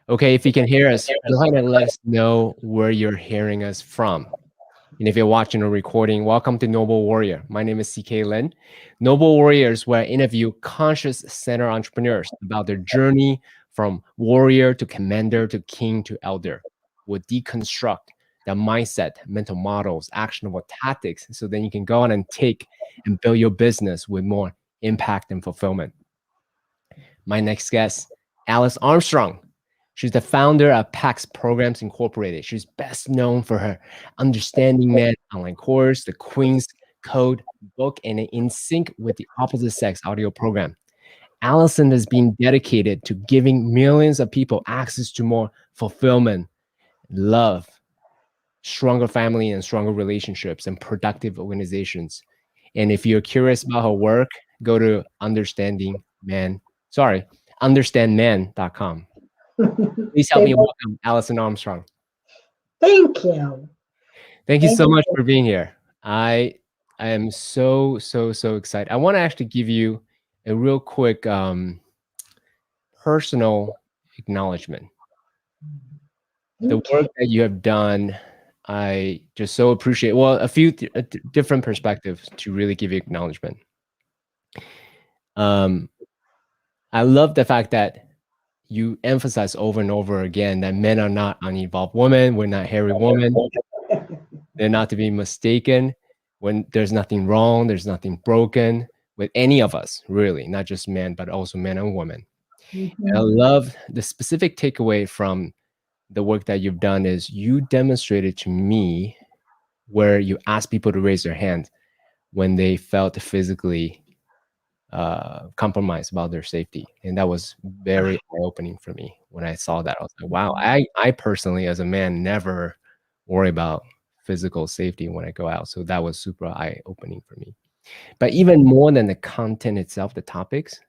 Okay, if you can hear us, go ahead and let us know where you're hearing us from. And if you're watching a recording, welcome to Noble Warrior. My name is CK Lin. Noble Warriors, where I interview conscious center entrepreneurs about their journey from warrior to commander to king to elder. We'll deconstruct the mindset, mental models, actionable tactics, so then you can go on and take and build your business with more impact and fulfillment. My next guest, Alison Armstrong. She's the founder of PAX Programs Incorporated. She's best known for her Understanding Man online course, the Queen's Code book, and an In Sync with the Opposite Sex audio program. Alison has been dedicated to giving millions of people access to more fulfillment, love, stronger family and stronger relationships, and productive organizations. And if you're curious about her work, go to understandman.com. Please help me welcome Alison Armstrong. Thank you. Thank you so much for being here. I am so excited. I want to actually give you a real quick personal acknowledgement. The work that you have done, I just so appreciate. Well, a few different perspectives to really give you acknowledgement. I love the fact that you emphasize over and over again that men are not unevolved women. We're not hairy women. They're not to be mistaken. When there's nothing wrong, there's nothing broken with any of us, really, not just men, but also men and women. And I love the specific takeaway from the work that you've done is you demonstrated to me where you asked people to raise their hand when they felt physically compromised about their safety. And that was very eye-opening for me when I saw that. I was like, wow, I personally, as a man, never worry about physical safety when I go out. So that was super eye-opening for me. But even more than the content itself, the topics,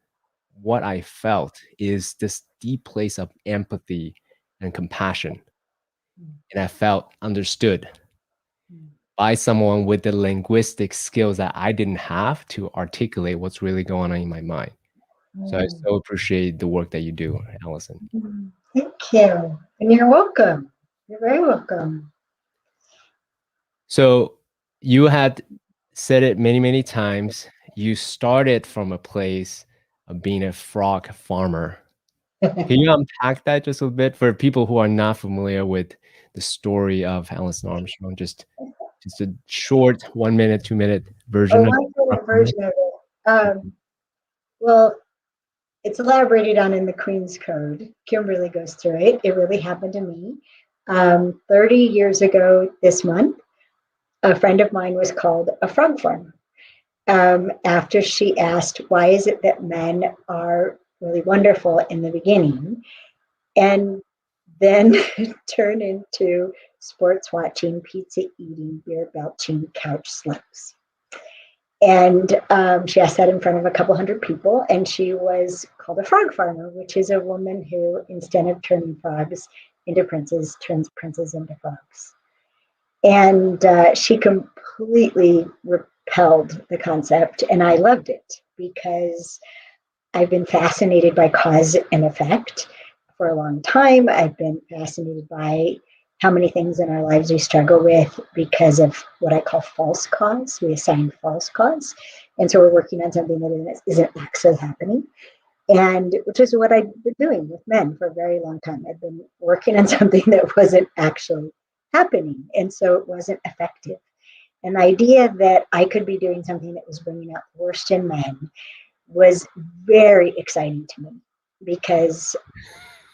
what I felt is this deep place of empathy and compassion. And I felt understood by someone with the linguistic skills that I didn't have to articulate what's really going on in my mind. So I so appreciate the work that you do, Alison. Thank you. And you're welcome. You're very welcome. So you had said it many times. You started from a place of being a frog farmer. Can you unpack that just a bit for people who are not familiar with the story of Alison Armstrong? Just a short 1 minute, 2 minute version. Version of it. Well, it's elaborated on in the Queen's Code. Kimberly goes through it. It really happened to me. 30 years ago this month, a friend of mine was called a frog farmer. After she asked, why is it that men are really wonderful in the beginning and then turn into sports watching, pizza eating, beer belching, couch slugs? And she asked that in front of a couple hundred people, and she was called a frog farmer, which is a woman who, instead of turning frogs into princes, turns princes into frogs. And she completely repelled the concept, and I loved it because I've been fascinated by cause and effect for a long time. I've been fascinated by how many things in our lives we struggle with because of what I call false cause. We assign false cause. And so we're working on something that isn't actually happening. And which is what I've been doing with men for a very long time. I've been working on something that wasn't actually happening. And so it wasn't effective. And the idea that I could be doing something that was bringing out the worst in men was very exciting to me because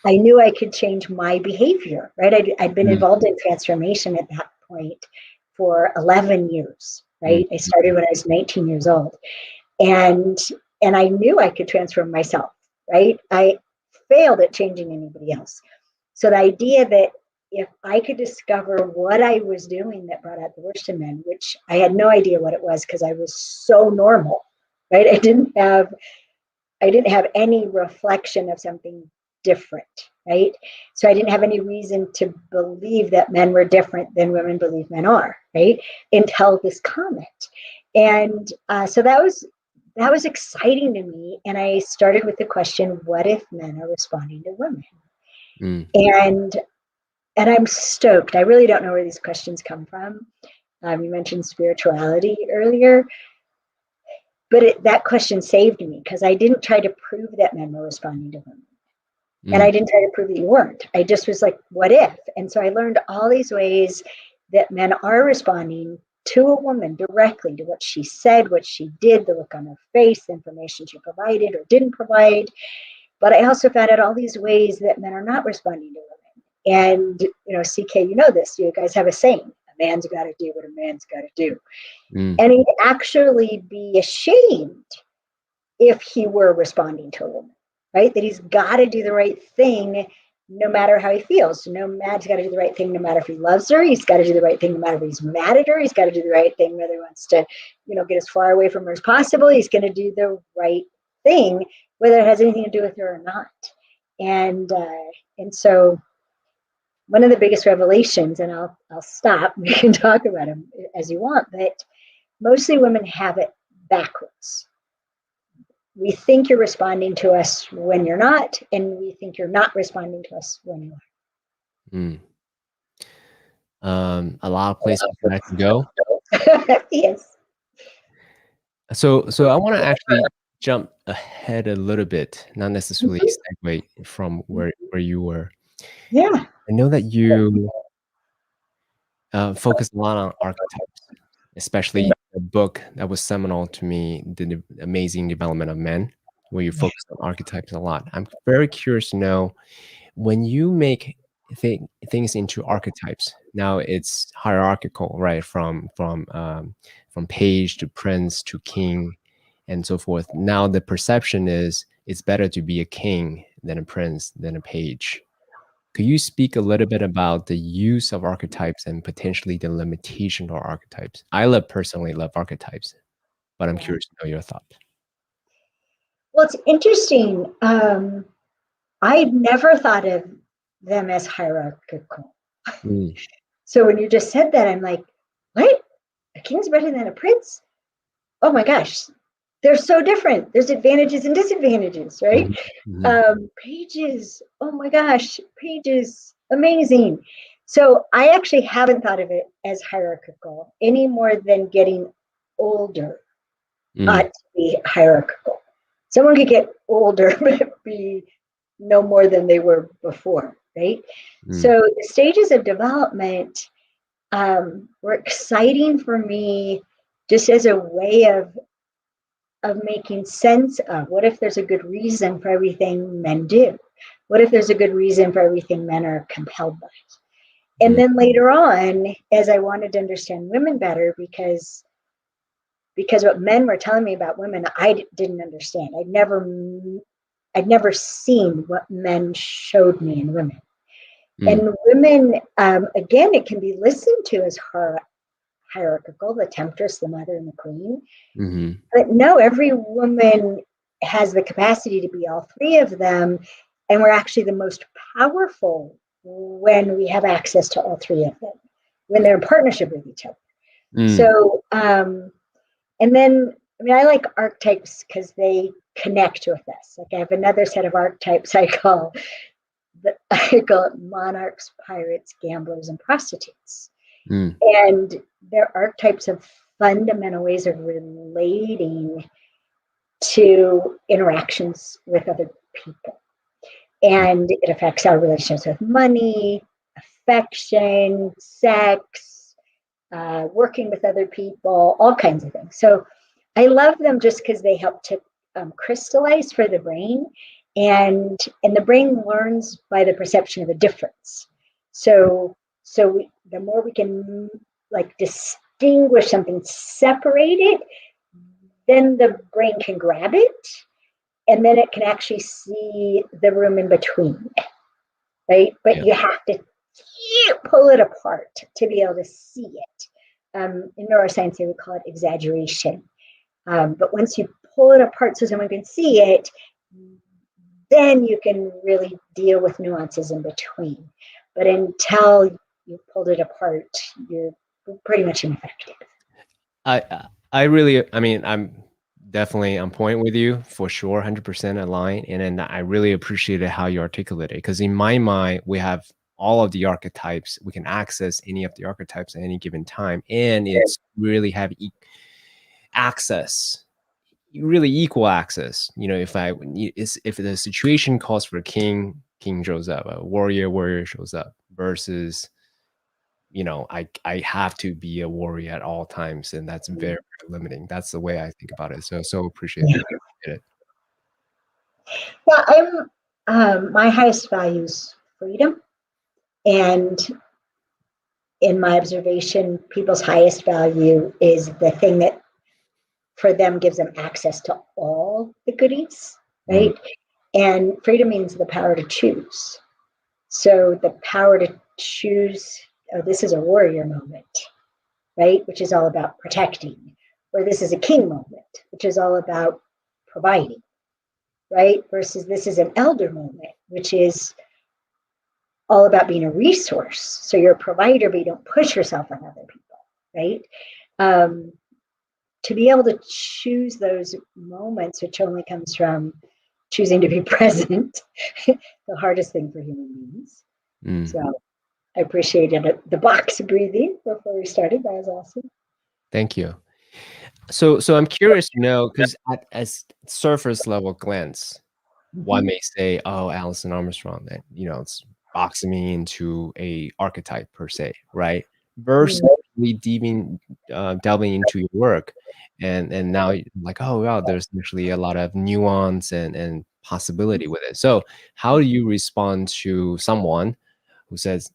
I knew I could change my behavior, right? I'd been involved in transformation at that point for 11 years, right? I started when I was 19 years old. And I knew I could transform myself, right? I failed at changing anybody else. So the idea that if I could discover what I was doing that brought out the worst in men, which I had no idea what it was because I was so normal, right? I didn't have any reflection of something different, right? So I didn't have any reason to believe that men were different than women believe men are, right? Until this comment. And so that was exciting to me. And I started with the question, what if men are responding to women? Mm. And I'm stoked. I really don't know where these questions come from. You mentioned spirituality earlier, but that question saved me because I didn't try to prove that men were responding to women. And I didn't try to prove that you weren't. I just was like, what if? And so I learned all these ways that men are responding to a woman directly, to what she said, what she did, the look on her face, the information she provided or didn't provide. But I also found out all these ways that men are not responding to women. And, CK, you know this. You guys have a saying, a man's got to do what a man's got to do. And he'd actually be ashamed if he were responding to a woman. Right? That he's got to do the right thing no matter how he feels. He's got to do the right thing no matter if he loves her. He's got to do the right thing no matter if he's mad at her. He's got to do the right thing whether he wants to, get as far away from her as possible. He's going to do the right thing whether it has anything to do with her or not. And so one of the biggest revelations, and I'll stop, we can talk about them as you want, but mostly women have it backwards. We think you're responding to us when you're not, and we think you're not responding to us when you are. A lot of places where I can go. Yes. So I want to actually jump ahead a little bit, not necessarily segue from where you were. Yeah. I know that you focus a lot on archetypes, especially a book that was seminal to me, The Amazing Development of Men, where you focus on archetypes a lot. I'm very curious to know, when you make things into archetypes, now it's hierarchical, right? From page to prince to king and so forth. Now the perception is it's better to be a king than a prince than a page. Could you speak a little bit about the use of archetypes and potentially the limitation of archetypes? I personally love archetypes, but I'm curious to know your thought. Well, it's interesting. I'd never thought of them as hierarchical. So when you just said that, I'm like, what? A king's better than a prince? Oh my gosh, they're so different. There's advantages and disadvantages, right? Pages, oh my gosh, pages, amazing. So I actually haven't thought of it as hierarchical any more than getting older ought to be hierarchical. Someone could get older but be no more than they were before, right? So the stages of development were exciting for me just as a way of making sense of what if there's a good reason for everything men do? What if there's a good reason for everything men are compelled by? And then later on, as I wanted to understand women better, because what men were telling me about women, I didn't understand. I'd never seen what men showed me in women. And women, again, it can be listened to as hierarchical, the temptress, the mother, and the queen. But no, every woman has the capacity to be all three of them. And we're actually the most powerful when we have access to all three of them, when they're in partnership with each other. So, and then, I like archetypes because they connect with us. Like I have another set of archetypes I call it monarchs, pirates, gamblers, and prostitutes. And they're archetypes of fundamental ways of relating to interactions with other people. And it affects our relationships with money, affection, sex, working with other people, all kinds of things. So I love them just because they help to crystallize for the brain. And the brain learns by the perception of a difference. So the more we can distinguish something, separate it, then the brain can grab it, and then it can actually see the room in between, right? But you have to pull it apart to be able to see it. In neuroscience, they would call it exaggeration. But once you pull it apart so someone can see it, then you can really deal with nuances in between. But until you pulled it apart, you're pretty much ineffective. I'm definitely on point with you for sure, 100% aligned. And then I really appreciated how you articulate it, because in my mind, we have all of the archetypes. We can access any of the archetypes at any given time, and it's really have access, really equal access. You know, if the situation calls for a king, king shows up, a warrior, warrior shows up, versus, you know, I have to be a warrior at all times, and that's very, very limiting. That's the way I think about it. So appreciate it. Yeah, my highest value is freedom, and in my observation, people's highest value is the thing that for them gives them access to all the goodies, right? And freedom means the power to choose. So the power to choose, oh, this is a warrior moment, right? Which is all about protecting. Or this is a king moment, which is all about providing, right? Versus this is an elder moment, which is all about being a resource. So you're a provider, but you don't push yourself on other people, right? To be able to choose those moments, which only comes from choosing to be present, the hardest thing for human beings. So I appreciated the box breathing before we started. That was awesome. Thank you. So I'm curious to know, because as surface level glance, one may say, "Oh, Alison Armstrong, that, you know, it's boxing me into a archetype per se, right?" Versus we delving into your work, and now like, oh wow, there's actually a lot of nuance and possibility with it. So how do you respond to someone who says,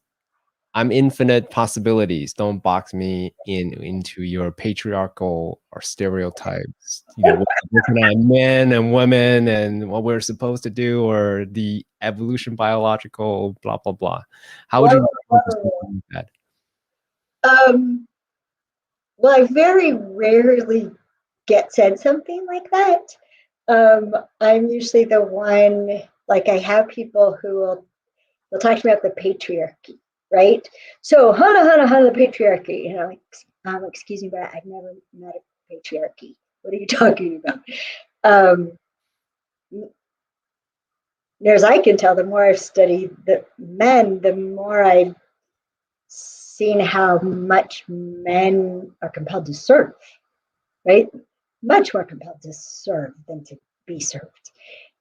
"I'm infinite possibilities. Don't box me into your patriarchal or stereotypes. You know, looking at men and women and what we're supposed to do, or the evolution biological blah blah blah." How would you respond to something like that? Well, I very rarely get said something like that. I'm usually the one, like I have people who will talk to me about the patriarchy, right? So, Hana, the patriarchy. You know, like, excuse me, but I've never met a patriarchy. What are you talking about? As I can tell, the more I've studied the men, the more I've seen how much men are compelled to serve, right? Much more compelled to serve than to be served.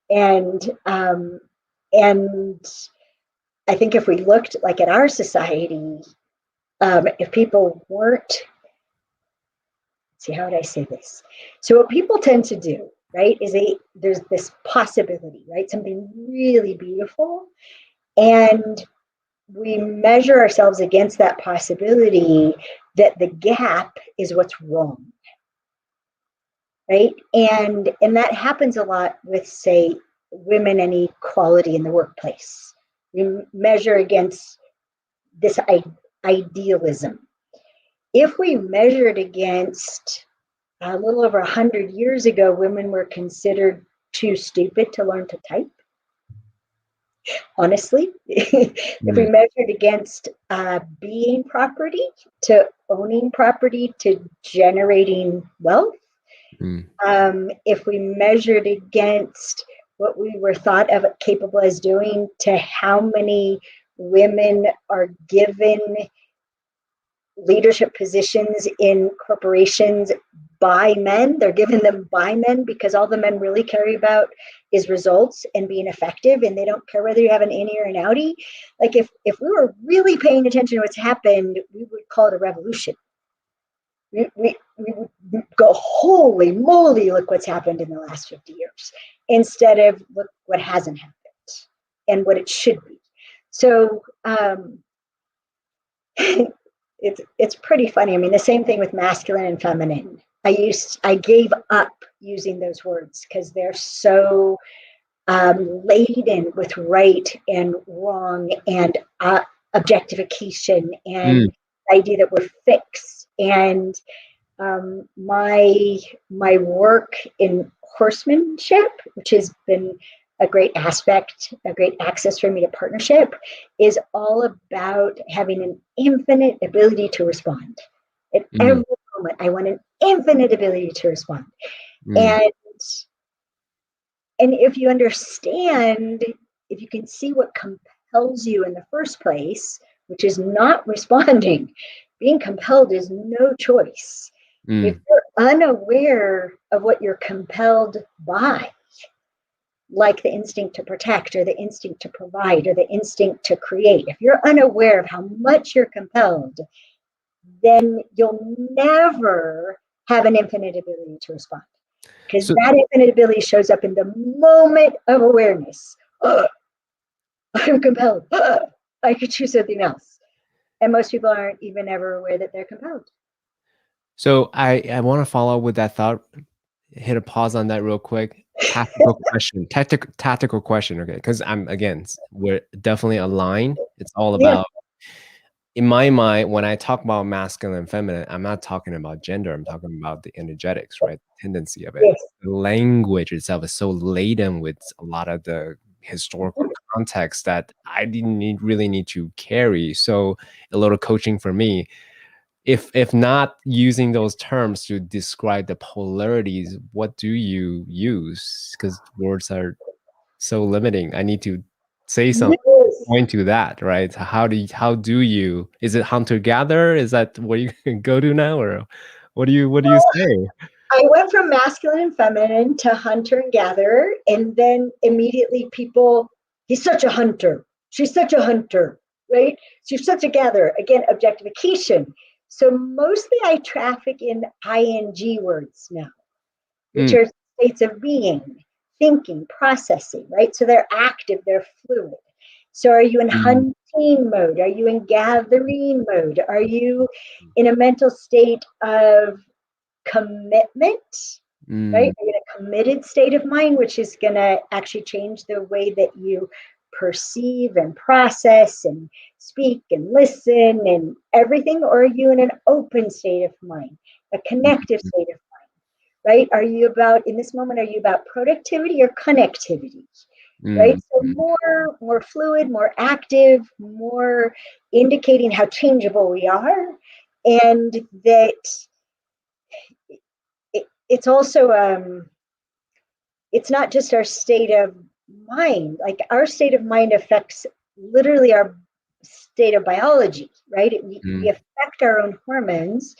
And I think if we looked like at our society, if people weren't, see, how would I say this? So what people tend to do, right, is there's this possibility, right? Something really beautiful. And we measure ourselves against that possibility, that the gap is what's wrong, right? And that happens a lot with, say, women and equality in the workplace. We measure against this idealism. If we measured against a little over 100 years ago, women were considered too stupid to learn to type. Honestly, if we measured against being property, to owning property, to generating wealth, if we measured against what we were thought of capable as doing, to how many women are given leadership positions in corporations by men. They're given them by men because all the men really care about is results and being effective, and they don't care whether you have an innie or an outie. Like if we were really paying attention to what's happened, we would call it a revolution. We would go, holy moly, look what's happened in the last 50 years, instead of look what hasn't happened and what it should be. So it's pretty funny. I mean, the same thing with masculine and feminine. I gave up using those words because they're so laden with right and wrong and objectification and the idea that we're fixed. And my work in horsemanship, which has been a great aspect, a great access for me to partnership, is all about having an infinite ability to respond. At every moment, I want an infinite ability to respond. Mm. And if you understand, if you can see what compels you in the first place, which is not responding, being compelled is no choice. If Mm. you're unaware of what you're compelled by, like the instinct to protect or the instinct to provide or the instinct to create, if you're unaware of how much you're compelled, then you'll never have an infinite ability to respond. Because So that infinite ability shows up in the moment of awareness. I'm compelled. I could choose something else. And most people aren't even ever aware that they're compelled. so I want to follow up with that thought. Hit a pause on that real quick. Tactical question. Tactical question. Okay, because we're definitely aligned. It's all Yeah. about, in my mind, when I talk about masculine and feminine, I'm not talking about gender. I'm talking about the energetics, right? The tendency of it. Yes. The language itself is so laden with a lot of the historical context that I didn't really need to carry. So a little coaching for me. If not using those terms to describe the polarities, what do you use? Because words are so limiting. I need to say something, Yes. point to that, right? How do you, is it hunter gatherer? Is that where you can go to now, or what do you say? I went from masculine and feminine to hunter and gatherer, and then immediately people, he's such a hunter, she's such a hunter, right? She's such a gatherer. Again, objectification. So mostly I traffic in ing words now, which Mm, are states of being, thinking, processing, right? So they're active, they're fluid. So are you in mm, hunting mode? Are you in gathering mode? Are you in a mental state of commitment, right? mm, You're in a committed state of mind, which is going to actually change the way that you perceive and process and speak and listen and everything. Or are you in an open state of mind, a connective mm, state of mind, right? Are you about, in this moment, are you about productivity or connectivity? Right? mm, So mm. more fluid, more active, more indicating how changeable we are, and that it's also it's not just our state of mind. Like our state of mind affects literally our state of biology, right? We Mm. affect our own hormones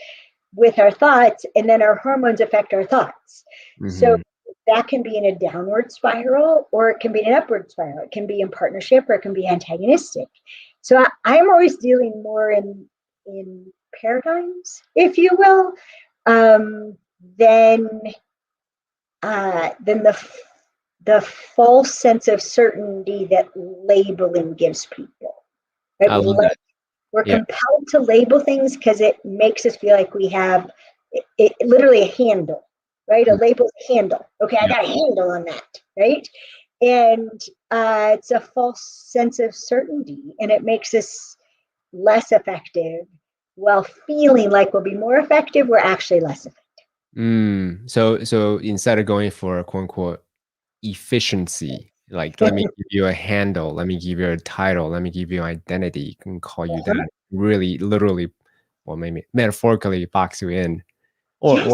with our thoughts, and then our hormones affect our thoughts. So Mhm. that can be in a downward spiral, or it can be an upward spiral. It can be in partnership, or it can be antagonistic. So I'm always dealing more in paradigms, if you will, um, than than the false sense of certainty that labeling gives people. Right? I love that. We're Yeah. compelled to label things because it makes us feel like we have literally a handle, right? A Mm, label's a handle. Okay, I yeah. got a handle on that, right? And it's a false sense of certainty, and it makes us less effective. While feeling like we'll be more effective, we're actually less effective. So instead of going for quote unquote efficiency, like let me give you a handle, let me give you a title, let me give you identity, you can call you Uh-huh. that, really literally, well maybe metaphorically box you in, or Yes,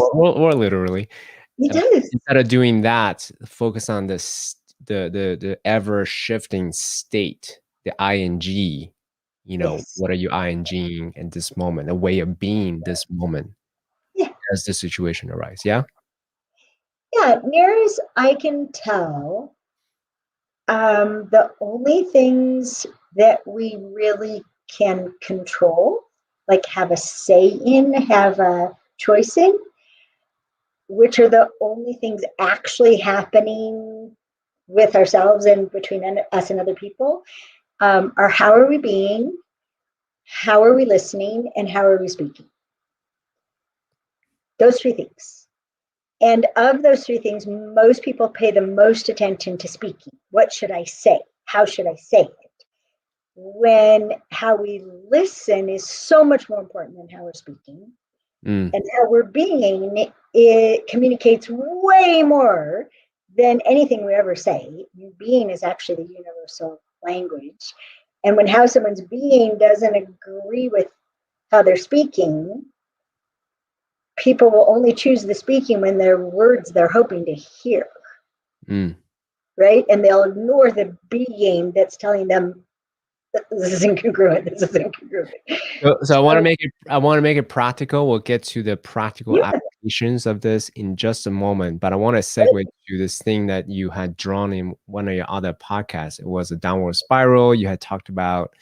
literally. it Uh, does. Instead of doing that, focus on this the ever shifting state, the ing. Yes. What are you inging in this moment? A way of being this moment Yeah. as the situation arises. Yeah. Yeah. Near as I can tell, the only things that we really can control, like have a say in, have a choice in, which are the only things actually happening with ourselves and between us and other people, are how are we being, how are we listening, and how are we speaking. Those three things. And of those three things, most people pay the most attention to speaking. What should I say? How should I say it? When how we listen is so much more important than how we're speaking. Mm, And how we're being, it communicates way more than anything we ever say. Being is actually the universal language. And when how someone's being doesn't agree with how they're speaking, people will only choose the speaking when they're words they're hoping to hear. Right? And they'll ignore the being that's telling them this is incongruent. This is incongruent. So I want to make it practical. We'll get to the practical applications of this in just a moment. But I want to segue to this thing that you had drawn in one of your other podcasts. It was a downward spiral. You had talked about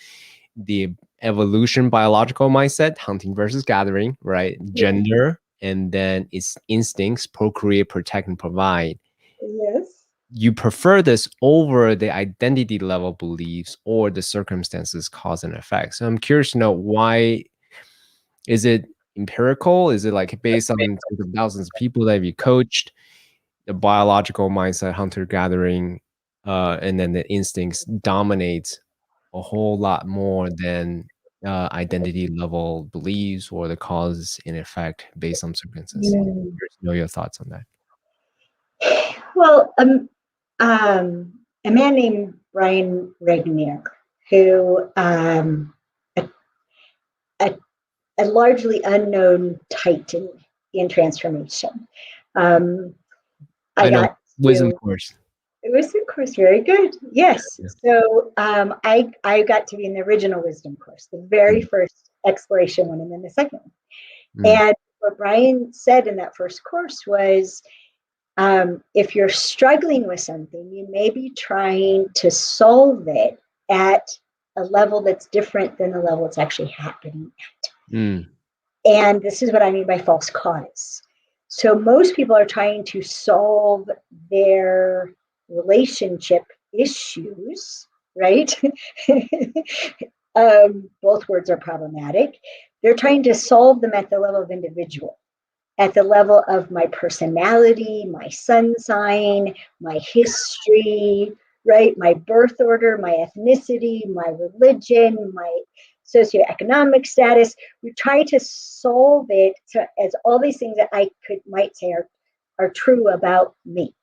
the evolution biological mindset, hunting versus gathering, right? Gender, and then its instincts, procreate, protect, and provide. Yes. You prefer this over the identity level beliefs or the circumstances, cause and effect. So I'm curious to know, why is it empirical? Is it like based on thousands of people that you coached, the biological mindset, hunter gathering, and then the instincts dominate a whole lot more than identity level beliefs or the cause and effect based on circumstances? Curious to know your thoughts on that. Well, a man named Brian Regnier, who a largely unknown titan in transformation. I know got wisdom to, course. it was, of course, very good. Yes. So I got to be in the original wisdom course, the very first exploration one, and then the second one. And what Brian said in that first course was, if you're struggling with something, you may be trying to solve it at a level that's different than the level it's actually happening at. And this is what I mean by false cause. So most people are trying to solve their relationship issues, right? Both words are problematic. They're trying to solve them at the level of individual, at the level of my personality, my sun sign, my history, right? My birth order, my ethnicity, my religion, my socioeconomic status. We try to solve it as all these things that I might say are true about me.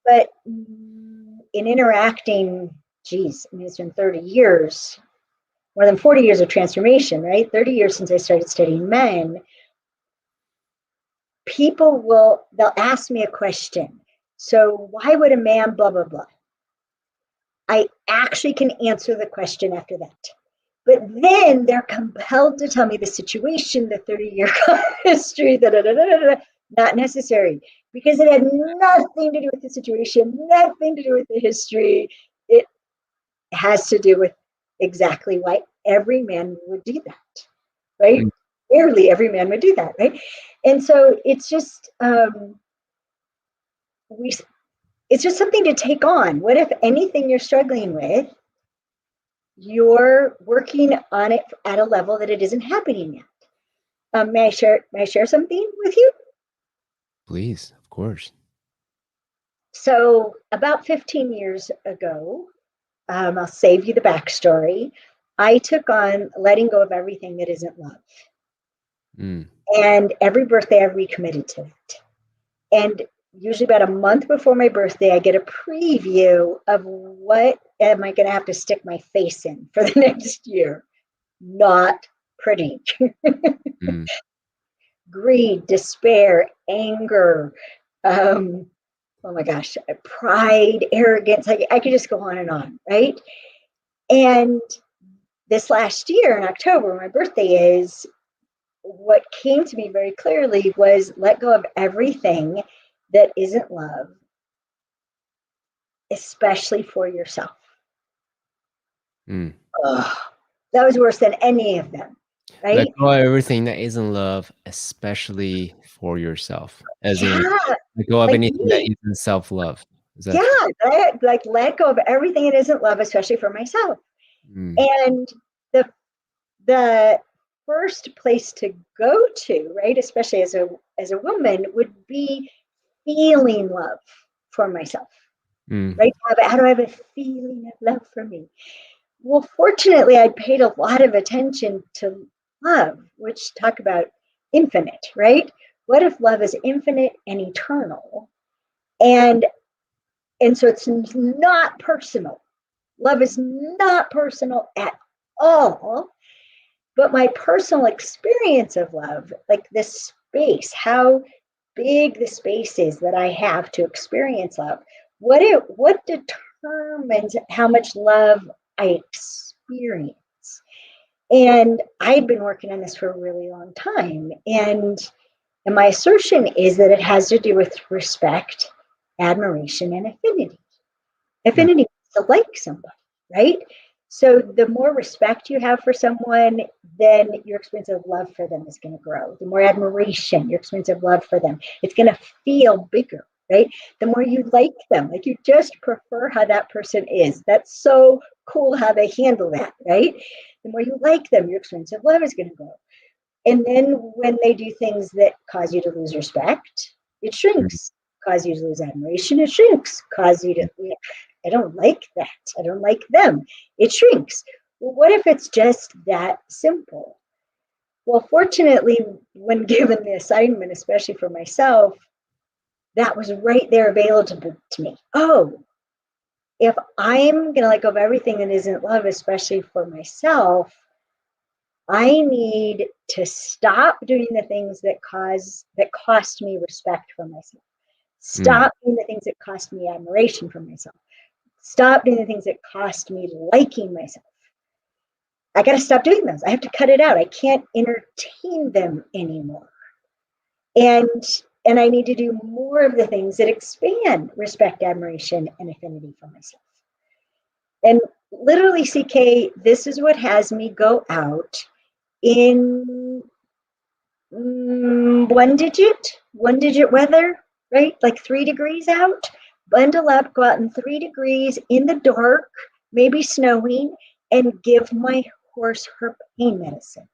But in interacting, geez, I mean, it's been 30 years, more than 40 years of transformation, right? 30 years since I started studying men. They'll ask me a question. So why would a man blah, blah, blah? I actually can answer the question after that. But then they're compelled to tell me the situation, the 30-year history, not necessary, because it had nothing to do with the situation, nothing to do with the history. It has to do with exactly why every man would do that, right? Nearly every man would do that, right? And so it's just it's just something to take on. What if anything you're struggling with, you're working on it at a level that it isn't happening yet? May I share something with you? Please, of course. So about 15 years ago, I'll save you the backstory. I took on letting go of everything that isn't love. And every birthday I recommitted to it. And usually about a month before my birthday, I get a preview of what am I going to have to stick my face in for the next year. Not pretty. Greed, despair, anger, oh my gosh, pride, arrogance. I could just go on, right? And this last year in October, my birthday is, what came to me very clearly was let go of everything that isn't love, especially for yourself. Ugh, that was worse than any of them, right? Let go of everything that isn't love, especially for yourself. As in, let go of anything that isn't self-love. Like let go of everything that isn't love, especially for myself. And the first place to go to, right, especially as a woman, would be feeling love for myself, right? How do I have a feeling of love for me? Well, fortunately, I paid a lot of attention to love, which talk about infinite, right? What if love is infinite and eternal? And so it's not personal. Love is not personal at all. But my personal experience of love, like this space, how big the space is that I have to experience love, what determines how much love I experience. And I've been working on this for a really long time. And my assertion is that it has to do with respect, admiration, and affinity. Affinity is to like somebody, right? So the more respect you have for someone, then your experience of love for them is going to grow. The more admiration, your experience of love for them, it's going to feel bigger, right? The more you like them, like you just prefer how that person is. That's so cool how they handle that, right? The more you like them, your experience of love is going to grow. And then when they do things that cause you to lose respect, it shrinks. Cause you to lose admiration, it shrinks. Cause you to, I don't like that. I don't like them. It shrinks. Well, what if it's just that simple? Well, fortunately, when given the assignment, especially for myself, that was right there available to me. Oh, if I'm going to let go of everything that isn't love, especially for myself, I need to stop doing the things that cost me respect for myself. Stop doing the things that cost me admiration for myself. Stop doing the things that cost me liking myself. I got to stop doing those. I have to cut it out. I can't entertain them anymore. And I need to do more of the things that expand respect, admiration, and affinity for myself. And literally, CK, this is what has me go out in one digit weather, right? Like 3 degrees out, bundle up, go out in 3 degrees in the dark, maybe snowing, and give my horse her pain medicine.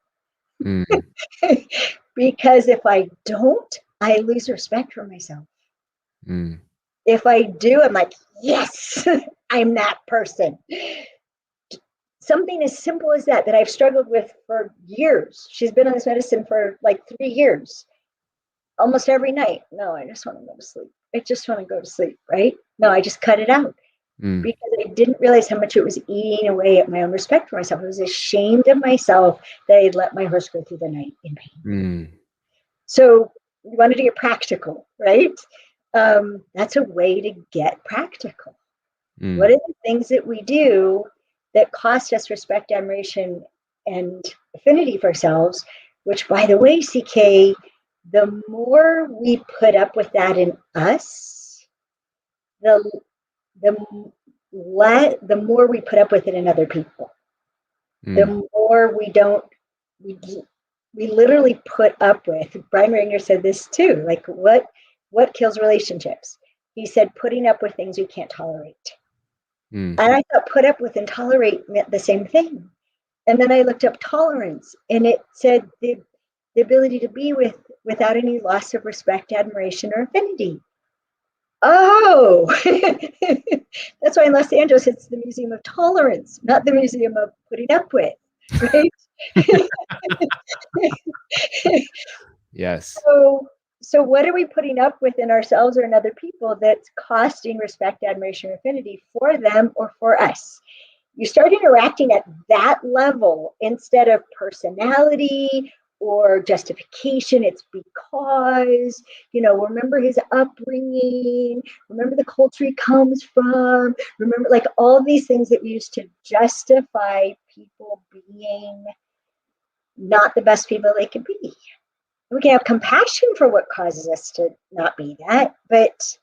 Because if I don't, I lose respect for myself. If I do, I'm like, yes, I'm that person. Something as simple as that I've struggled with for years. She's been on this medicine for like 3 years. Almost every night. No, I just want to go to sleep. I just want to go to sleep, right? No, I just cut it out because I didn't realize how much it was eating away at my own respect for myself. I was ashamed of myself that I'd let my horse go through the night in pain. So we wanted to get practical, right? That's a way to get practical. What are the things that we do that cost us respect, admiration, and affinity for ourselves? Which, by the way, CK, the more we put up with that in us, the more we put up with it in other people. The more we don't, we literally put up with. Brian Ranger said this too. Like what kills relationships? He said putting up with things you can't tolerate. And I thought put up with and tolerate meant the same thing. And then I looked up tolerance, and it said the ability to be without any loss of respect, admiration, or affinity. Oh, that's why in Los Angeles it's the Museum of Tolerance, not the Museum of Putting Up With, right? Yes. So what are we putting up with in ourselves or in other people that's costing respect, admiration, or affinity for them or for us? You start interacting at that level instead of personality or justification. It's because, remember his upbringing, remember the culture he comes from, remember like all these things that we use to justify people being not the best people they could be. We can have compassion for what causes us to not be that, but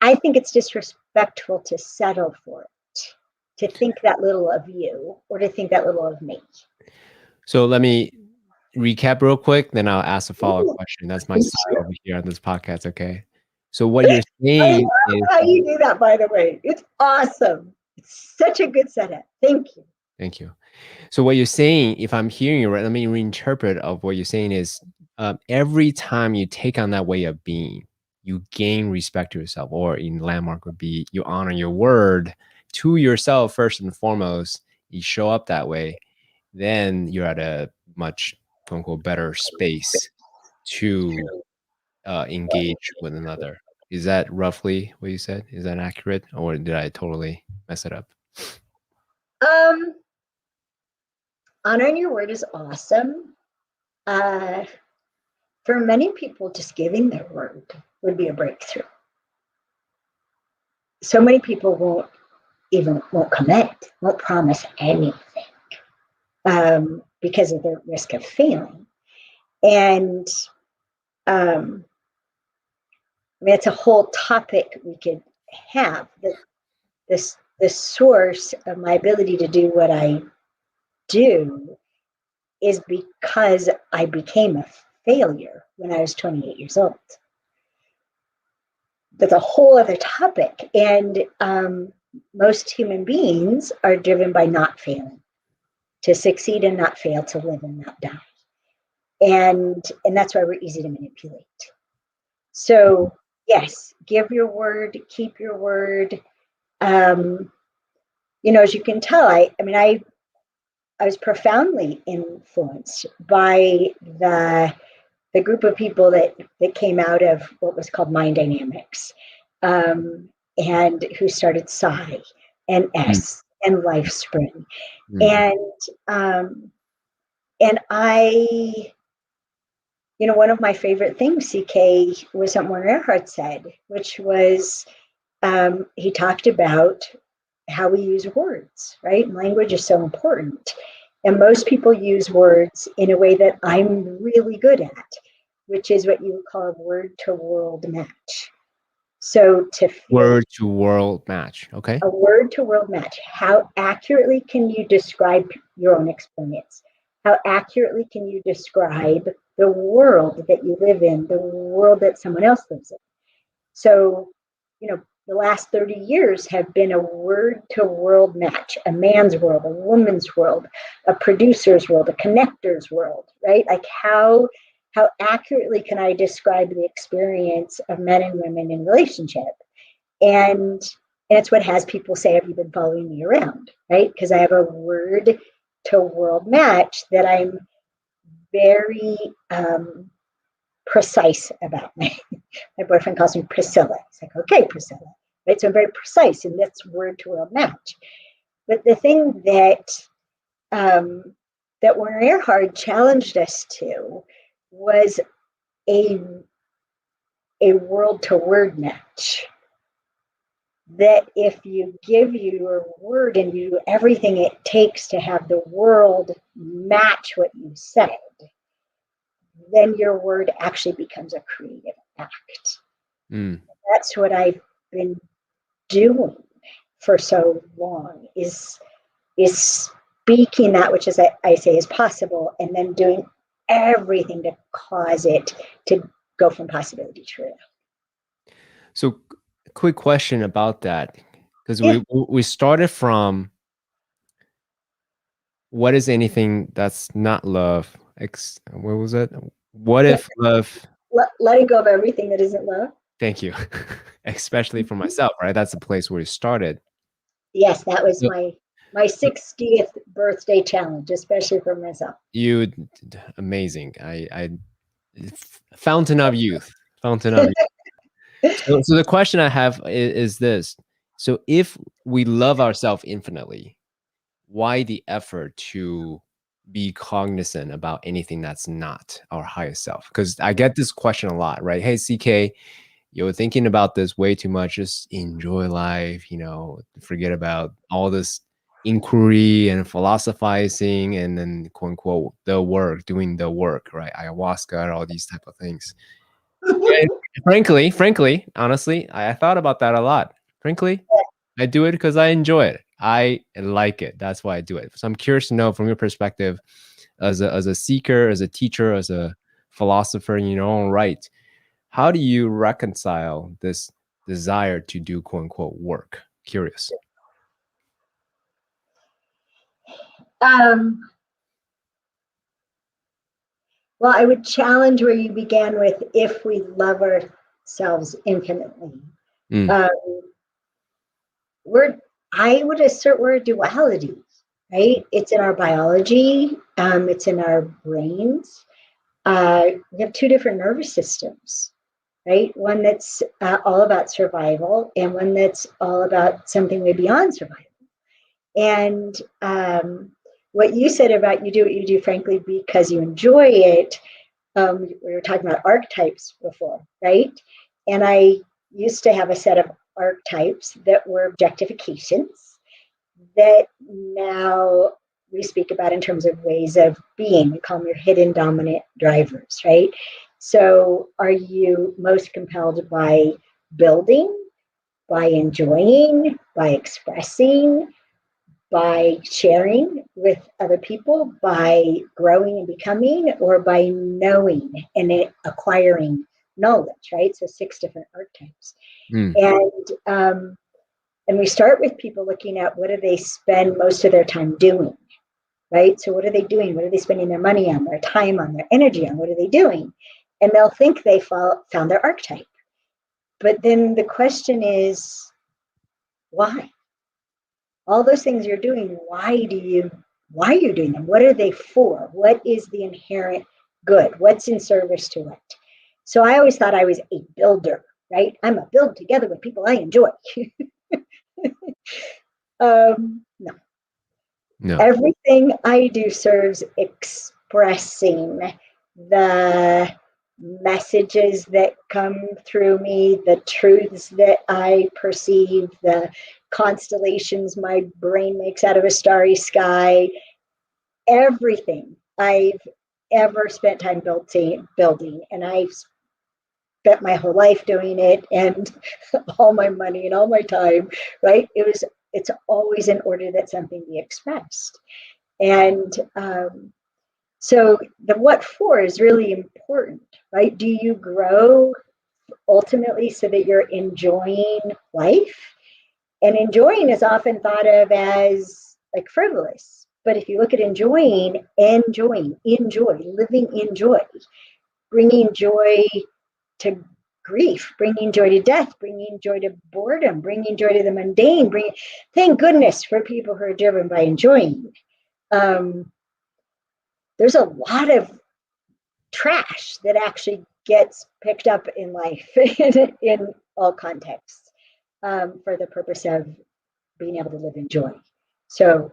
I think it's disrespectful to settle for it, to think that little of you or to think that little of me. So let me recap real quick, then I'll ask a follow-up question. That's my style over here on this podcast, okay? So what you're saying is how you do that, by the way. It's awesome. It's such a good setup. Thank you. Thank you. So what you're saying, if I'm hearing you right, let me reinterpret of what you're saying is every time you take on that way of being, you gain respect to yourself, or in landmark would be you honor your word to yourself first and foremost. You show up that way, then you're at a much quote unquote better space to engage with another. Is that roughly what you said? Is that accurate, or did I totally mess it up? honoring your word is awesome. For many people, just giving their word would be a breakthrough. So many people won't commit, won't promise anything because of the risk of failing. And I mean, it's a whole topic we could have. The source of my ability to do what I do is because I became a failure when I was 28 years old. That's a whole other topic. And most human beings are driven by not failing, to succeed and not fail, to live and not die. And that's why we're easy to manipulate. So yes, give your word, keep your word. You know, as you can tell, I was profoundly influenced by the group of people that came out of what was called Mind Dynamics, and who started Psi and S and Lifespring. And I, you know, one of my favorite things, CK, was something Werner Erhard said, which was, he talked about how we use words, right? And language is so important. And most people use words in a way that I'm really good at, which is what you would call a word-to-world match. So to feel word-to-world match, okay? A word-to-world match. How accurately can you describe your own experience? How accurately can you describe the world that you live in, the world that someone else lives in? So, you know, the last 30 years have been a word-to-world match, a man's world, a woman's world, a producer's world, a connector's world, right? Like how accurately can I describe the experience of men and women in relationship? And it's what has people say, have you been following me around, right? Because I have a word-to-world match that I'm very precise about. My boyfriend calls me Priscilla. It's like, okay, Priscilla. Right? So I'm very precise, and that's word-to-world match. But the thing that Werner Erhard challenged us to was a word-to-word match. That if you give your word and you do everything it takes to have the world match what you said, then your word actually becomes a creative act. That's what I've been doing for so long, is speaking that which is I say is possible, and then doing everything to cause it to go from possibility to reality. So quick question about that, because we started from what is anything that's not love? What was it? What if love? Letting go of everything that isn't love. Thank you. Especially for myself, right? That's the place where it started. Yes, that was my 60th birthday challenge, especially for myself. You amazing. I fountain of youth. Fountain of youth. So the question I have is this. So if we love ourselves infinitely, why the effort to be cognizant about anything that's not our highest self? Because I get this question a lot, right? Hey, CK, you're thinking about this way too much. Just enjoy life, you know, forget about all this inquiry and philosophizing and then quote unquote the work, doing the work, right? Ayahuasca, all these type of things. And frankly, honestly, I thought about that a lot. Frankly, I do it because I enjoy it. I like it. That's why I do it. So I'm curious to know from your perspective, as a seeker, as a teacher, as a philosopher in your own right, how do you reconcile this desire to do quote unquote work? Curious. Well, I would challenge where you began with, if we love ourselves infinitely. I would assert we're a duality, right? It's in our biology, it's in our brains. We have two different nervous systems, right? One that's all about survival, and one that's all about something way beyond survival. And what you said about you do what you do, frankly, because you enjoy it. We were talking about archetypes before, right? And I used to have a set of archetypes that were objectifications that now we speak about in terms of ways of being. We call them your hidden dominant drivers, right? So are you most compelled by building, by enjoying, by expressing, by sharing with other people, by growing and becoming, or by knowing and acquiring knowledge, right? So 6 different archetypes. And we start with people looking at what do they spend most of their time doing, right? So what are they doing? What are they spending their money on, their time on, their energy on? What are they doing? And they'll think they found their archetype. But then the question is, why? All those things you're doing, why are you doing them? What are they for? What is the inherent good? What's in service to what? So I always thought I was a builder, right? I'm a build together with people I enjoy. No. Everything I do serves expressing the messages that come through me, the truths that I perceive, the constellations my brain makes out of a starry sky, everything I've ever spent time building, and I've spent my whole life doing it, and all my money and all my time, right? It's always in order that something be expressed. And so the what for is really important, right? Do you grow ultimately so that you're enjoying life? And enjoying is often thought of as like frivolous. But if you look at enjoy, living in joy, bringing joy to grief, bringing joy to death, bringing joy to boredom, bringing joy to the mundane, thank goodness for people who are driven by enjoying. There's a lot of trash that actually gets picked up in life in all contexts for the purpose of being able to live in joy. So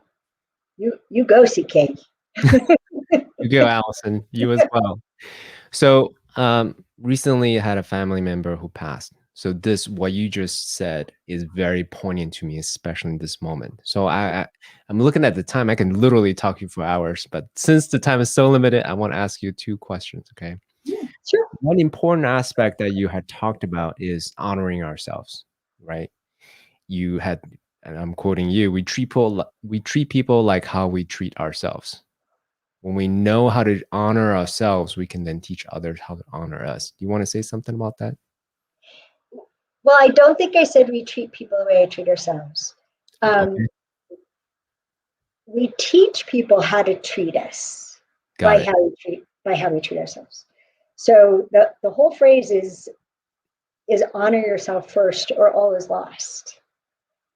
you go, CK. You go, Alison. You as well. So recently I had a family member who passed. So this, what you just said, is very poignant to me, especially in this moment. So I'm looking at the time. I can literally talk to you for hours, but since the time is so limited, I want to ask you 2 questions, okay? Yeah, sure. One important aspect that you had talked about is honoring ourselves, right? You had, and I'm quoting you, we treat people like how we treat ourselves. When we know how to honor ourselves, we can then teach others how to honor us. Do you want to say something about that? Well, I don't think I said we treat people the way I treat ourselves. Okay. We teach people how to treat us by how we treat ourselves. So the whole phrase is honor yourself first or all is lost.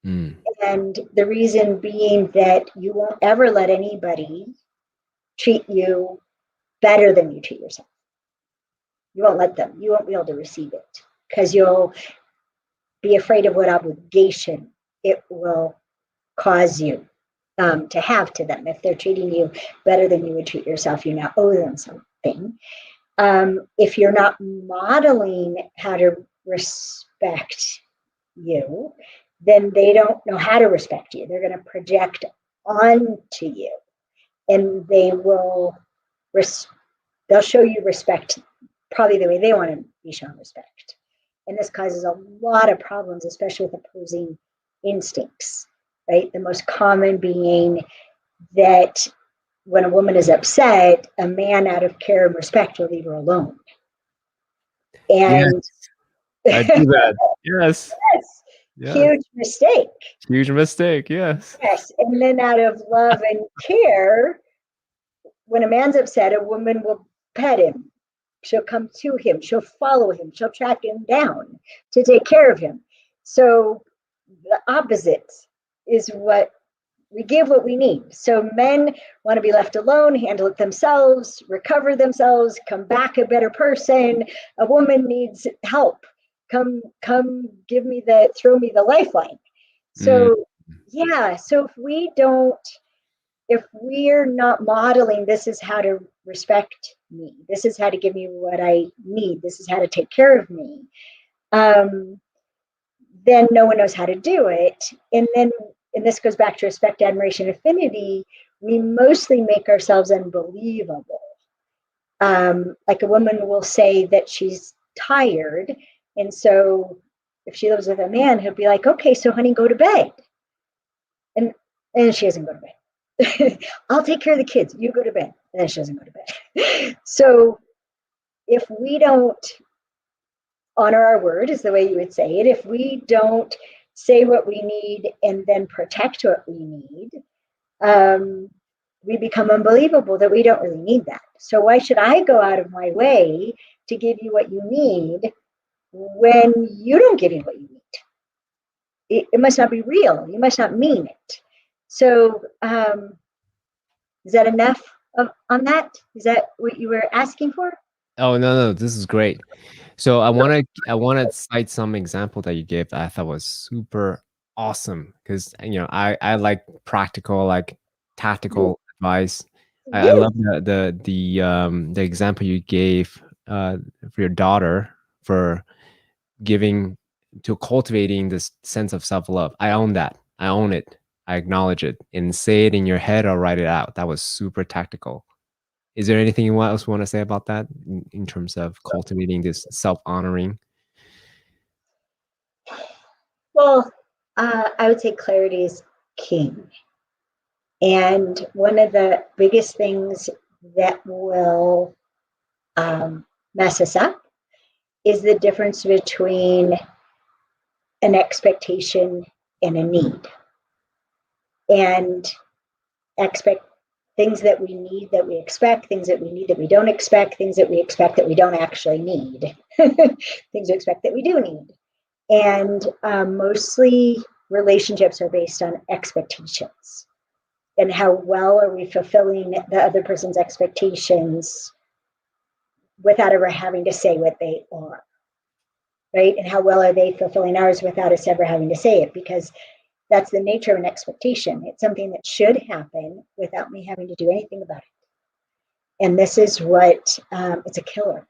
And the reason being that you won't ever let anybody treat you better than you treat yourself. You won't let them. You won't be able to receive it because you'll be afraid of what obligation it will cause you to have to them. If they're treating you better than you would treat yourself, you now owe them something. If you're not modeling how to respect you, then they don't know how to respect you. They're going to project onto you, and they'll show you respect probably the way they want to be shown respect. And this causes a lot of problems, especially with opposing instincts, right? The most common being that when a woman is upset, a man out of care and respect will leave her alone. And yes, I do that. Yes. Yes. Huge mistake. Huge mistake, yes. Yes. And then out of love and care, when a man's upset, a woman will pet him. She'll come to him. She'll follow him. She'll track him down to take care of him. So the opposite is what we give what we need. So men want to be left alone, handle it themselves, recover themselves, come back a better person. A woman needs help. Come throw me the lifeline. So yeah, so if we don't if we're not modeling, this is how to respect me, this is how to give me what I need, this is how to take care of me, then no one knows how to do it. And this goes back to respect, admiration, affinity. We mostly make ourselves unbelievable. Like a woman will say that she's tired. And so if she lives with a man, he'll be like, okay, so honey, go to bed. And she doesn't go to bed. I'll take care of the kids. You go to bed. And then she doesn't go to bed. So if we don't honor our word, is the way you would say it, if we don't say what we need and then protect what we need, we become unbelievable that we don't really need that. So why should I go out of my way to give you what you need when you don't give me what you need? It must not be real. You must not mean it. So is that enough on that? Is that what you were asking for? Oh, no, this is great. So I want to cite some example that you gave that I thought was super awesome, because I like practical, like tactical advice. I love the example you gave for your daughter, for cultivating this sense of self-love. I own that. I own it. I acknowledge it, and say it in your head or write it out. That was super tactical. Is there anything you else want to say about that in terms of cultivating this self-honoring? Well, I would say clarity is king. And one of the biggest things that will mess us up is the difference between an expectation and a need. And expect things that we need that we expect, things that we need that we don't expect, things that we expect that we don't actually need, things we expect that we do need. And mostly relationships are based on expectations. And how well are we fulfilling the other person's expectations without ever having to say what they are, right? And how well are they fulfilling ours without us ever having to say it? Because that's the nature of an expectation. It's something that should happen without me having to do anything about it. And this is what, it's a killer.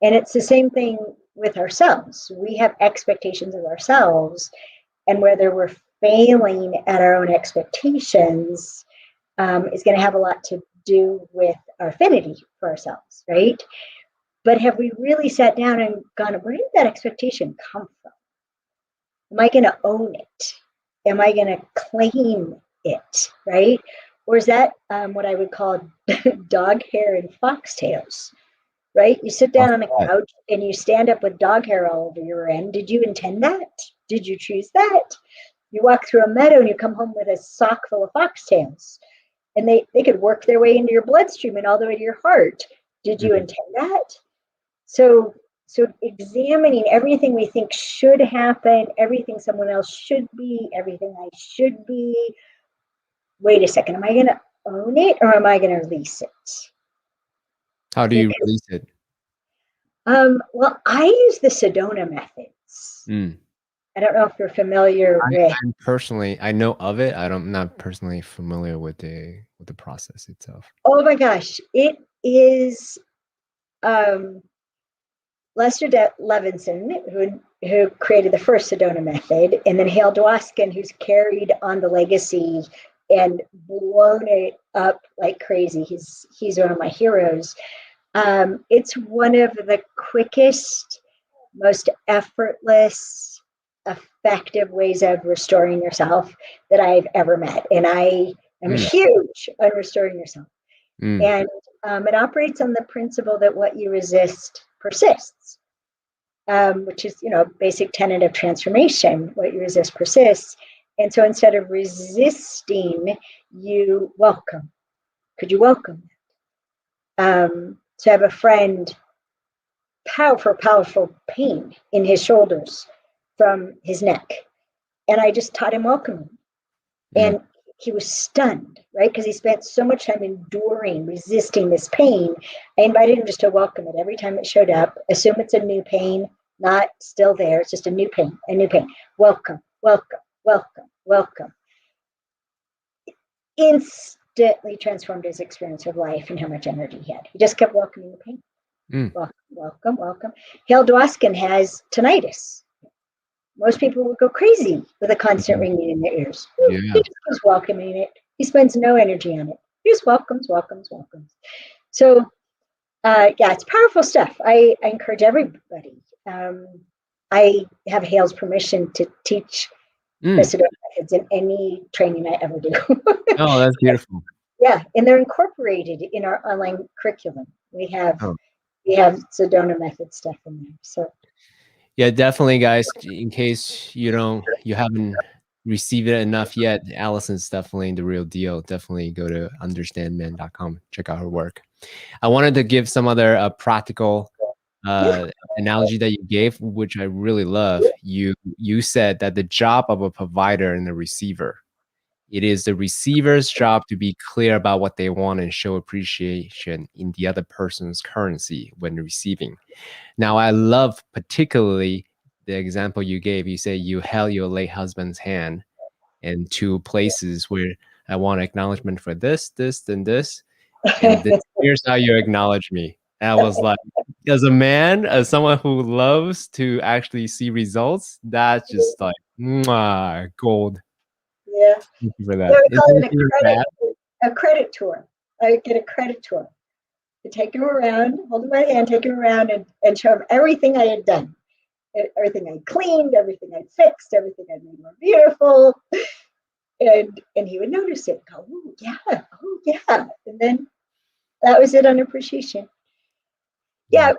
And it's the same thing with ourselves. We have expectations of ourselves, and whether we're failing at our own expectations is going to have a lot to do with our affinity for ourselves, right? But have we really sat down and gone, where did that expectation come from? Am I going to own it? Am I going to claim it, right? Or is that what I would call dog hair and foxtails, right? You sit down on a couch and you stand up with dog hair all over your end. Did you intend that? Did you choose that? You walk through a meadow and you come home with a sock full of foxtails, and they could work their way into your bloodstream and all the way to your heart. Did you intend that? So examining everything we think should happen, everything someone else should be, everything I should be. Wait a second, am I going to own it or am I going to release it? How do you release it? Well, I use the Sedona methods. I don't know if you're familiar with. I'm personally, I know of it. I'm not personally familiar with the process itself. Oh my gosh, it is Lester Levinson, who created the first Sedona method, and then Hale Dwoskin, who's carried on the legacy and blown it up like crazy. He's one of my heroes. It's one of the quickest, most effortless, effective ways of restoring yourself that I've ever met. And I am huge on restoring yourself. And it operates on the principle that what you resist persists, which is, basic tenet of transformation. What you resist persists. And so instead of resisting, you welcome. Could you welcome that? So I have a friend, powerful pain in his shoulders from his neck. And I just taught him welcoming. And he was stunned, right? Because he spent so much time enduring, resisting this pain. I invited him just to welcome it every time it showed up. Assume it's a new pain, not still there. It's just a new pain, a new pain. Welcome, welcome, welcome, welcome. instantly transformed his experience of life and how much energy he had. He just kept welcoming the pain. Welcome, welcome, welcome. Hale Dwoskin has tinnitus. Most people would go crazy with a constant ringing in their ears. Yeah. He just goes welcoming it. He spends no energy on it. He just welcomes, welcomes, welcomes. So, yeah, it's powerful stuff. I encourage everybody. I have Hale's permission to teach the Sedona methods in any training I ever do. Oh, that's beautiful. Yeah, and they're incorporated in our online curriculum. We have Sedona method stuff in there. So yeah, definitely, guys. In case you haven't received it enough yet, Alison's definitely the real deal. Definitely go to understandmen.com, check out her work. I wanted to give some other practical analogy that you gave, which I really love. You said that the job of a provider and a receiver, it is the receiver's job to be clear about what they want and show appreciation in the other person's currency when receiving. Now, I love particularly the example you gave. You say you held your late husband's hand in two places where I want acknowledgement for this, this, and this. And here's how you acknowledge me. And I was like, as a man, as someone who loves to actually see results, that's just like, mwah, gold. Yeah. Thank you for that. Yeah, we call it a credit tour. I get a credit tour. To take him around, hold him by the hand, take him around and show him everything I had done. Everything I cleaned, everything I fixed, everything I made more beautiful. And he would notice it, go, oh yeah. And then that was it on appreciation. Yeah,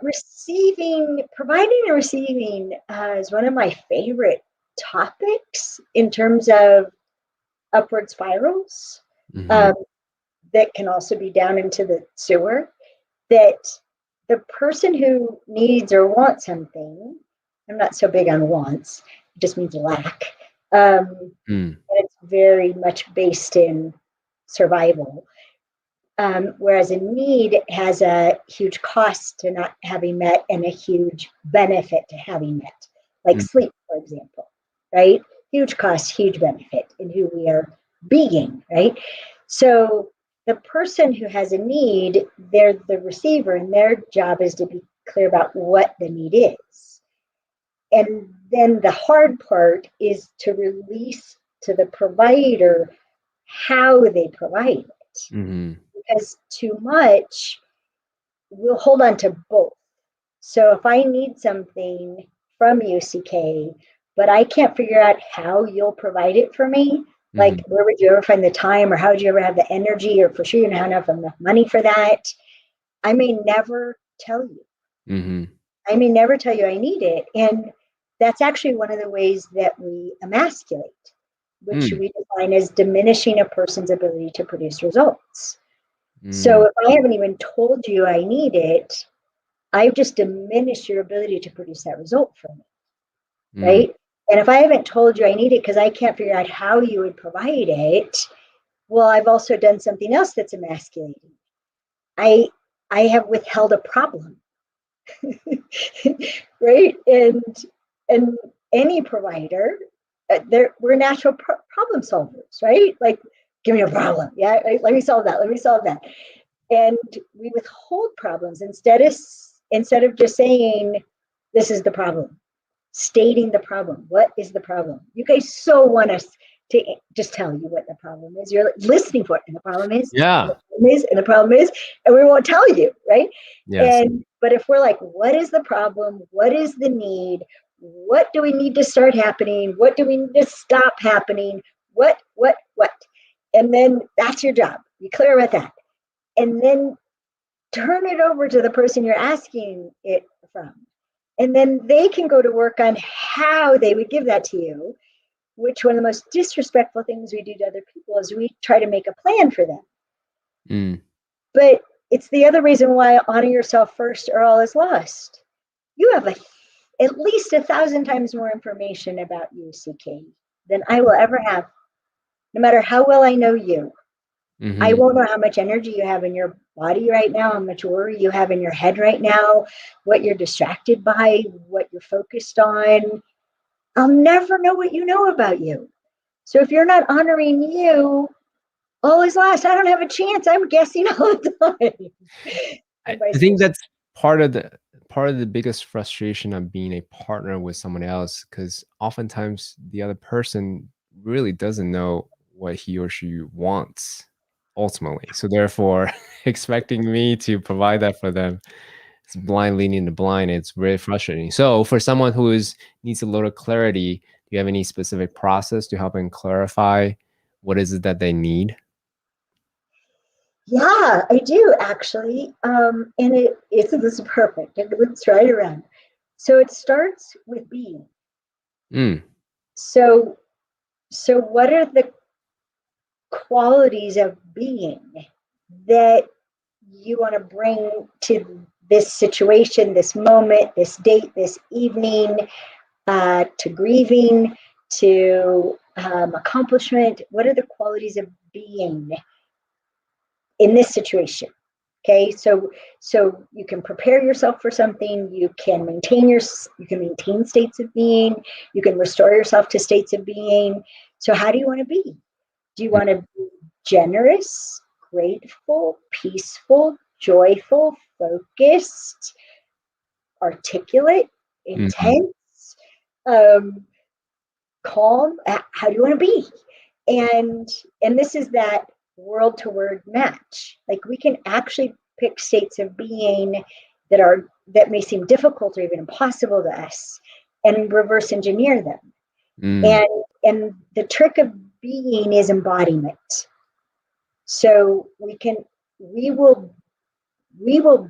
providing and receiving is one of my favorite topics in terms of upward spirals that can also be down into the sewer. That the person who needs or wants something, I'm not so big on wants, it just means lack. And it's very much based in survival. Whereas a need has a huge cost to not having met and a huge benefit to having met, like sleep, for example, right? Huge cost, huge benefit in who we are being, right? So the person who has a need, they're the receiver, and their job is to be clear about what the need is. And then the hard part is to release to the provider how they provide it. Because too much, we'll hold on to both. So if I need something from you, CK, but I can't figure out how you'll provide it for me, like where would you ever find the time, or how would you ever have the energy, or for sure you don't have enough money for that, I may never tell you. I may never tell you I need it. And that's actually one of the ways that we emasculate, which we define as diminishing a person's ability to produce results. So if I haven't even told you I need it, I've just diminished your ability to produce that result for me, right? And if I haven't told you I need it because I can't figure out how you would provide it, well, I've also done something else that's emasculating. I have withheld a problem, right? And any provider, we're natural problem solvers, right? Like, give me a problem. Yeah, let me solve that. Let me solve that. And we withhold problems instead of just saying, this is the problem, stating the problem. What is the problem? You guys so want us to just tell you what the problem is. You're listening for it. And the problem is, yeah. And the problem is, and we won't tell you, right? Yes. But if we're like, what is the problem? What is the need? What do we need to start happening? What do we need to stop happening? What? And then that's your job. Be clear about that. And then turn it over to the person you're asking it from. And then they can go to work on how they would give that to you, which one of the most disrespectful things we do to other people is we try to make a plan for them. But it's the other reason why honor yourself first or all is lost. You have at least 1,000 times more information about you, CK, than I will ever have. No matter how well I know you, I won't know how much energy you have in your body right now, how much worry you have in your head right now, what you're distracted by, what you're focused on. I'll never know what you know about you. So if you're not honoring you, all is lost. I don't have a chance. I'm guessing all the time. I And vice think versa. that's part of the biggest frustration of being a partner with someone else, because oftentimes the other person really doesn't know what he or she wants ultimately. So therefore, expecting me to provide that for them, it's blind leading the blind. It's very frustrating. So for someone who needs a little clarity, do you have any specific process to help them clarify what is it that they need? Yeah, I do actually. And it's this is perfect. It's right around. So it starts with being. Mm, So what are the qualities of being that you want to bring to this situation, this moment, this date, this evening, to grieving, to accomplishment? What are the qualities of being in this situation? Okay, so you can prepare yourself for something. You can maintain states of being. You can restore yourself to states of being. So how do you want to be? Do you mm, want to be generous, grateful, peaceful, joyful, focused, articulate, mhm, intense, um, calm? How do you want to be? And this is that world to word match. Like we can actually pick states of being that may seem difficult or even impossible to us, and reverse engineer them. mm, And the trick of being is embodiment. So we will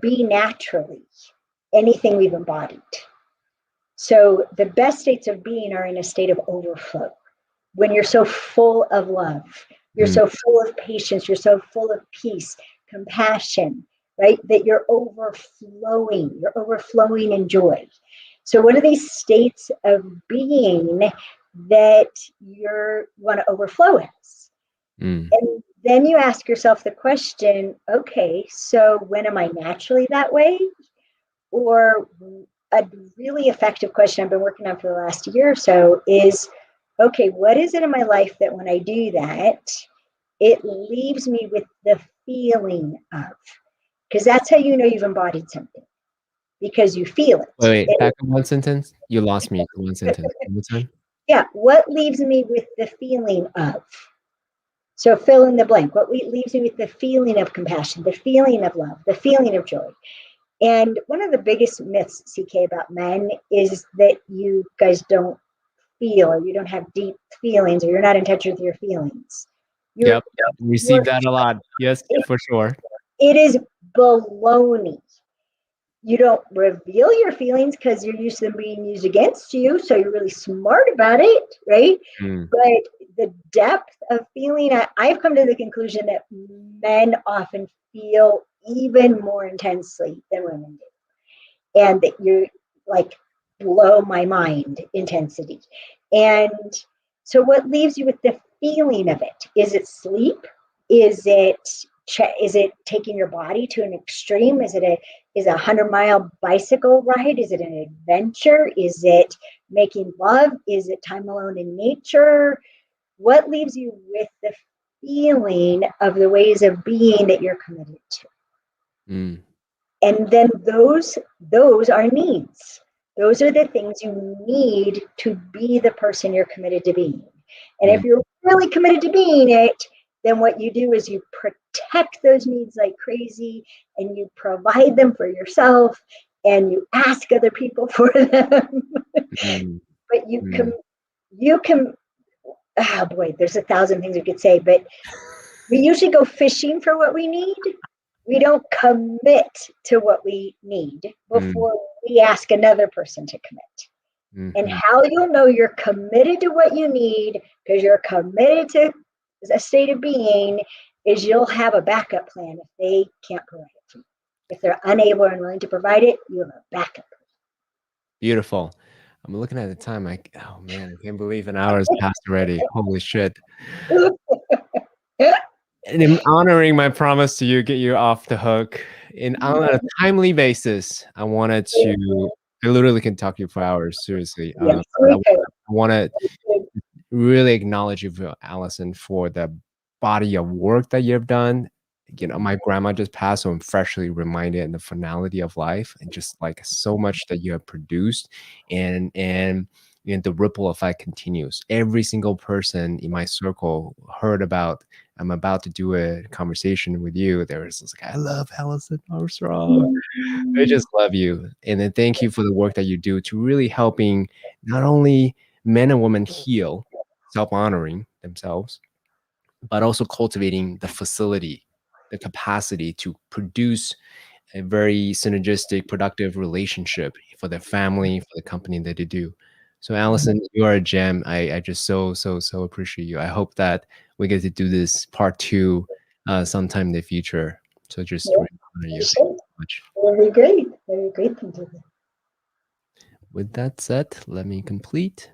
be naturally anything we've embodied. So the best states of being are in a state of overflow. When you're so full of love, you're mm, so full of patience, you're so full of peace, compassion, right? That you're overflowing in joy. So what are these states of being that you want to overflow as? mm. And then you ask yourself the question, okay, so when am I naturally that way? Or a really effective question I've been working on for the last year or so is, okay, what is it in my life that when I do that, it leaves me with the feeling of? Because that's how you know you've embodied something, because you feel Wait, it. back up one sentence. You lost me for one sentence. One more time. Yeah, what leaves me with the feeling of? So fill in the blank. What leaves me with the feeling of compassion, the feeling of love, the feeling of joy? And one of the biggest myths, CK, about men is that you guys don't feel, or you don't have deep feelings, or you're not in touch with your feelings. You're, Yep. Received you're that a lot. Yes, it, for sure. it is baloney. You don't reveal your feelings because you're used to them being used against you. So you're really smart about it, right? Mm, But the depth of feeling, I've come to the conclusion that men often feel even more intensely than women do. And that you're like, blow my mind intensity. And so what leaves you with the feeling of it? Is it sleep? Is it taking your body to an extreme? Is a 100-mile bicycle ride? Is it an adventure? Is it making love? Is it time alone in nature? What leaves you with the feeling of the ways of being that you're committed to? mm, And then those are needs. Those are the things you need to be the person you're committed to being. And if mm, you're really committed to being it, then what you do is you protect those needs like crazy, and you provide them for yourself, and you ask other people for them. mm, But mm. you can, oh boy, there's 1,000 things we could say, but we usually go fishing for what we need. We don't commit to what we need Mm, before we ask another person to commit. And mhm. how you'll know you're committed to what you need, because you're committed to a state of being, is you'll have a backup plan if they can't provide it for you. If they're unable or unwilling to provide it, you have a backup. Beautiful. I'm looking at the time. Oh man, I can't believe an hour has passed already. Holy shit. And in honoring my promise to you, get you off the hook on a timely basis, I literally can talk to you for hours, seriously. Yes, But I we could. want to really acknowledge you, for Allison, for the body of work that you've done. You know, my grandma just passed, so I'm freshly reminded in the finality of life, and just like so much that you have produced, and you know, the ripple effect continues. Every single person in my circle heard about. I'm about to do a conversation with you. There was like, I love Alison Armstrong. I just love you, and then thank you for the work that you do to really helping not only men and women heal, self-honoring themselves, but also cultivating the facility, the capacity to produce a very synergistic, productive relationship for their family, for the company that they do. So, Allison, you are a gem. I just so appreciate you. I hope that we get to do this part two sometime in the future. So, just Yeah, really honor you. Thank sure. you so much. Very great. Very great thing to do. With that said, let me complete.